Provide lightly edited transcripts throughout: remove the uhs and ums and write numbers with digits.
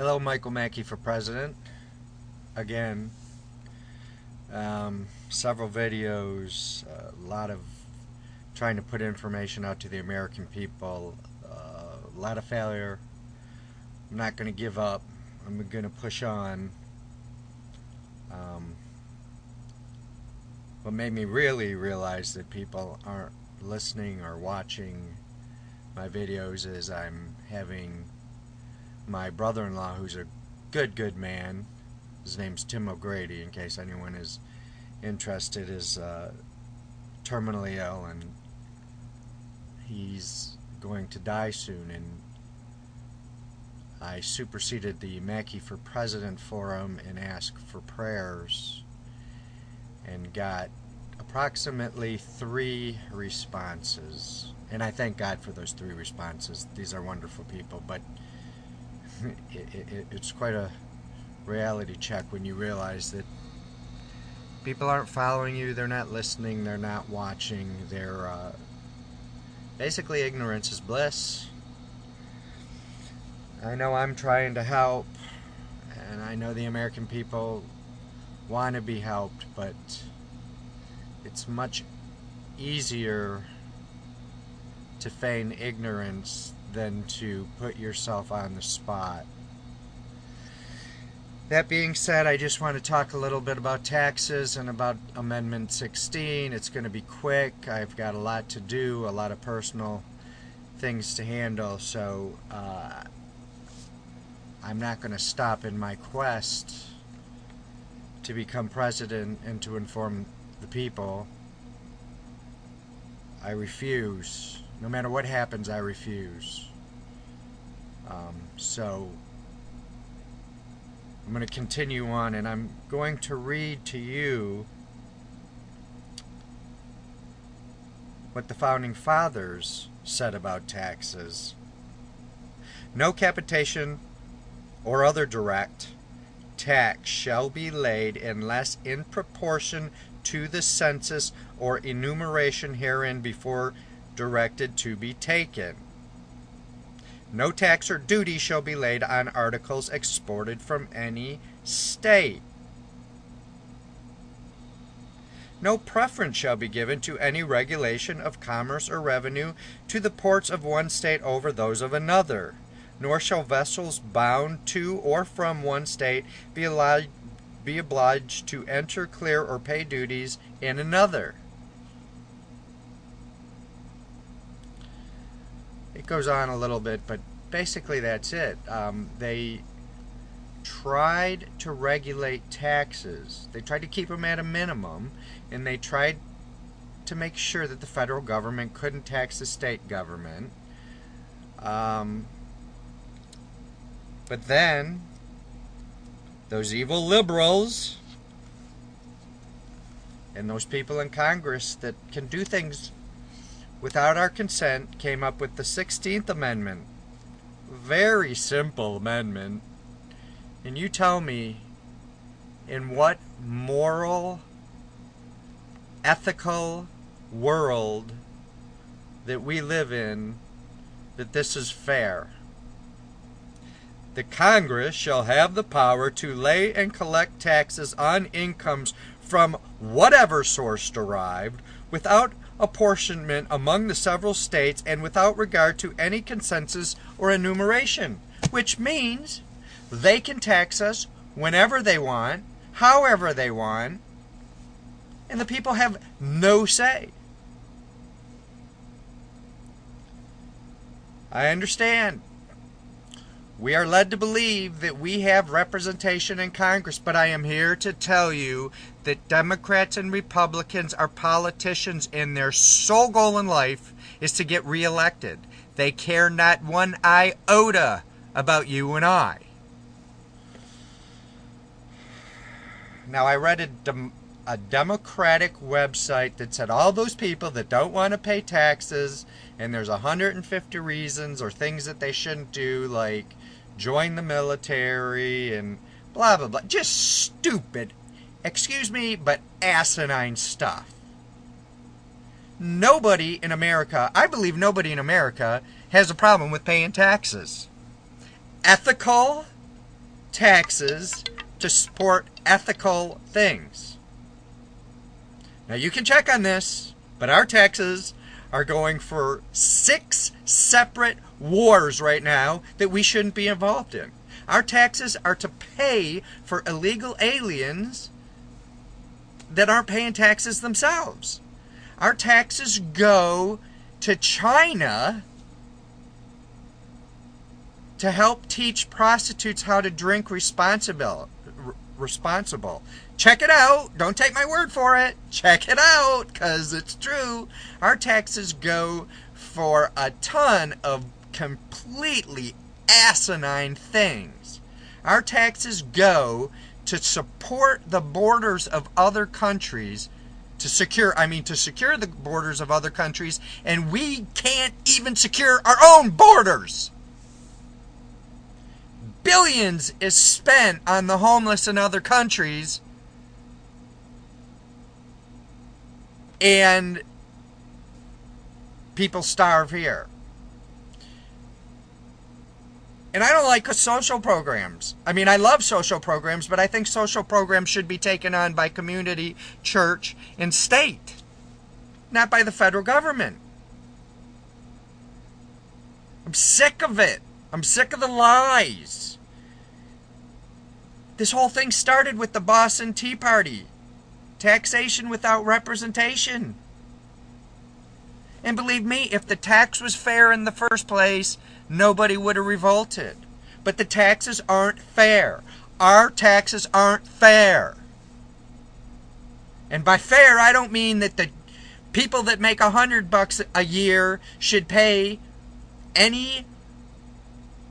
Hello, Mackey for President. Again, several videos, a lot of trying to put information out to the American people, a lot of failure. I'm not going to give up. I'm going to push on. What made me really realize that people aren't listening or watching my videos is I'm having my brother-in-law, who's a good man, his name's Tim O'Grady, in case anyone is interested, is terminally ill and he's going to die soon, and I superseded the Mackey for President forum and asked for prayers and got approximately 3 responses, and I thank God for those 3 responses. These are wonderful people, but it's quite a reality check when you realize that people aren't following you, they're not listening, they're not watching, they're basically ignorance is bliss. I know I'm trying to help, and I know the American people want to be helped, but it's much easier to feign ignorance than to put yourself on the spot. That being said, I just want to talk a little bit about taxes and about Amendment 16. It's going to be quick. I've got a lot to do, a lot of personal things to handle, so I'm not going to stop in my quest to become president and to inform the people. I refuse. No matter what happens, I refuse. So I'm going to continue on, and I'm going to read to you what the Founding Fathers said about taxes. No capitation or other direct tax shall be laid unless in proportion to the census or enumeration herein before directed to be taken. No tax or duty shall be laid on articles exported from any state. No preference shall be given to any regulation of commerce or revenue to the ports of one state over those of another, nor shall vessels bound to or from one state be obliged to enter, clear, or pay duties in another. It goes on a little bit, but basically that's it. They tried to regulate taxes. They tried to keep them at a minimum, and they tried to make sure that the federal government couldn't tax the state government. But then those evil liberals and those people in Congress that can do things without our consent came up with the 16th Amendment. Very simple amendment. And you tell me in what moral, ethical world that we live in that this is fair. The Congress shall have the power to lay and collect taxes on incomes from whatever source derived, without apportionment among the several states and without regard to any consensus or enumeration, which means they can tax us whenever they want, however they want, and the people have no say. I understand. We are led to believe that we have representation in Congress, but I am here to tell you that Democrats and Republicans are politicians, and their sole goal in life is to get reelected. They care not one iota about you and I. Now, I read a Democratic website that said all those people that don't want to pay taxes, and there's 150 reasons or things that they shouldn't do, like join the military and blah blah blah, just stupid, excuse me, but asinine stuff. Nobody in America, I believe nobody in America, has a problem with paying taxes. Ethical taxes to support ethical things. Now you can check on this, but our taxes are going for 6 separate wars right now that we shouldn't be involved in. Our taxes are to pay for illegal aliens that aren't paying taxes themselves. Our taxes go to China to help teach prostitutes how to drink responsible. Check it out. Don't take my word for it. Check it out, because it's true. Our taxes go for a ton of completely asinine things. Our taxes go to support the borders of other countries, to secure the borders of other countries, and we can't even secure our own borders. Billions is spent on the homeless in other countries, and people starve here. And I don't like social programs. I mean, I love social programs, but I think social programs should be taken on by community, church, and state, not by the federal government. I'm sick of it. I'm sick of the lies. This whole thing started with the Boston Tea Party. Taxation without representation. And believe me, if the tax was fair in the first place, nobody would have revolted. But the taxes aren't fair. Our taxes aren't fair. And by fair, I don't mean that the people that make $100 a year should pay any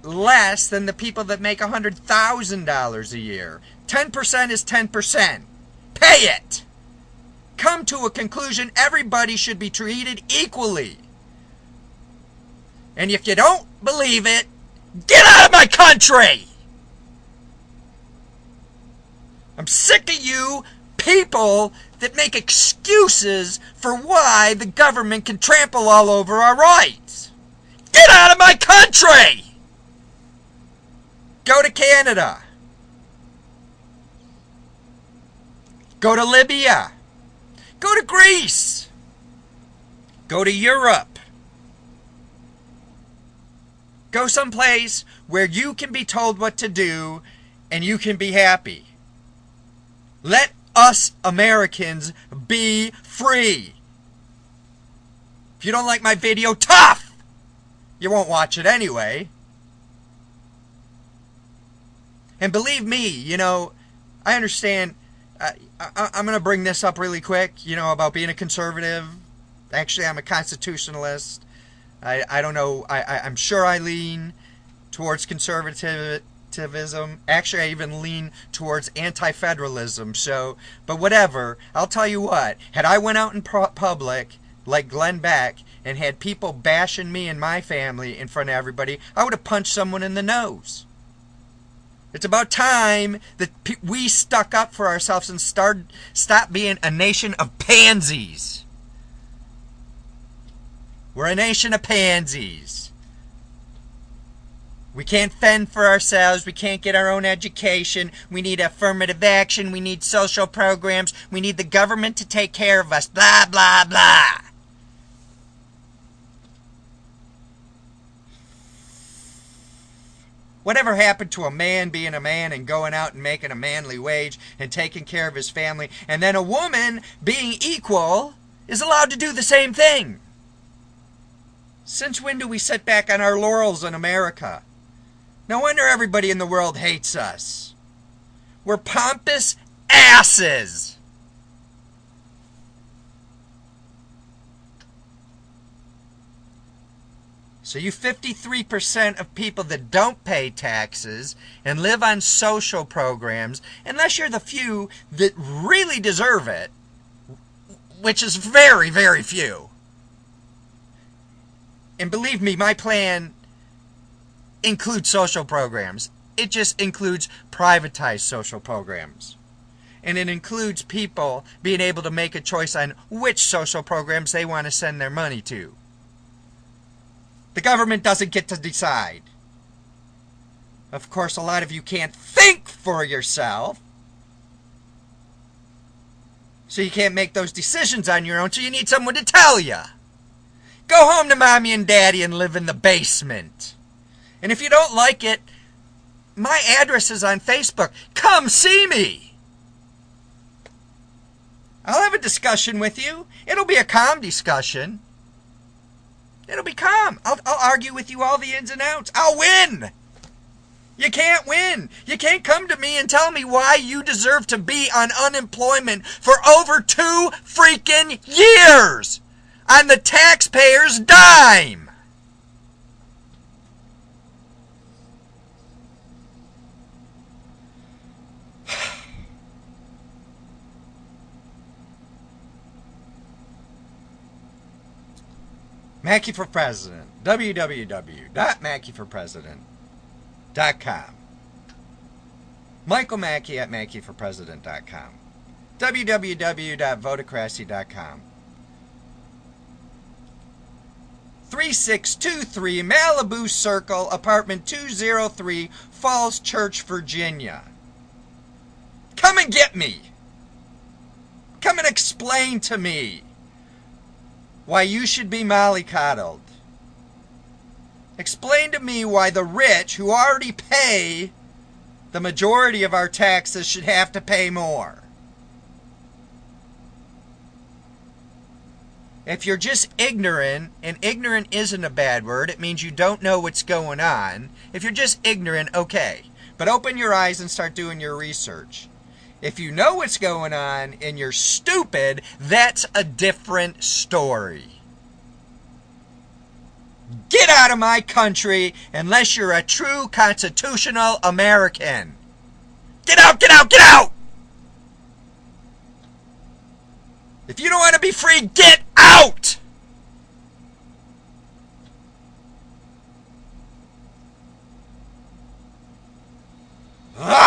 less than the people that make $100,000 a year. 10% is 10%. Pay it! Come to a conclusion. Everybody should be treated equally. And if you don't believe it, get out of my country! I'm sick of you people that make excuses for why the government can trample all over our rights. Get out of my country! Go to Canada. Go to Libya. Go to Greece. Go to Europe. Go someplace where you can be told what to do and you can be happy. Let us Americans be free. If you don't like my video, tough! You won't watch it anyway. And believe me, I understand. I'm going to bring this up really quick, about being a conservative. Actually, I'm a constitutionalist. I don't know. I'm sure I lean towards conservatism. Actually, I even lean towards anti-federalism. But whatever. I'll tell you what. Had I went out in public, like Glenn Beck, and had people bashing me and my family in front of everybody, I would have punched someone in the nose. It's about time that we stuck up for ourselves and stop being a nation of pansies. We're a nation of pansies. We can't fend for ourselves. We can't get our own education. We need affirmative action. We need social programs. We need the government to take care of us. Blah, blah, blah. Whatever happened to a man being a man and going out and making a manly wage and taking care of his family, and then a woman being equal is allowed to do the same thing? Since when do we sit back on our laurels in America? No wonder everybody in the world hates us. We're pompous asses. So you 53% of people that don't pay taxes and live on social programs, unless you're the few that really deserve it, which is very, very few. And believe me, my plan includes social programs. It just includes privatized social programs. And it includes people being able to make a choice on which social programs they want to send their money to. The government doesn't get to decide. Of course, a lot of you can't think for yourself. So you can't make those decisions on your own, so you need someone to tell you. Go home to mommy and daddy and live in the basement. And if you don't like it, my address is on Facebook. Come see me. I'll have a discussion with you. It'll be a calm discussion. It'll be calm. I'll argue with you all the ins and outs. I'll win. You can't win. You can't come to me and tell me why you deserve to be on unemployment for over 2 freaking years on the taxpayer's dime. Mackey for President. www.mackeyforpresident.com. Michael Mackey at mackeyforpresident.com. www.VOTOCRACY.com. 3623 Malibu Circle, apartment 203, Falls Church, Virginia. Come and get me. Come and explain to me why you should be mollycoddled. Explain to me why the rich, who already pay the majority of our taxes, should have to pay more. If you're just ignorant, and ignorant isn't a bad word, it means you don't know what's going on. If you're just ignorant, okay. But open your eyes and start doing your research. If you know what's going on and you're stupid, that's a different story. Get out of my country unless you're a true constitutional American. Get out, get out, get out! If you don't want to be free, get out! Ah!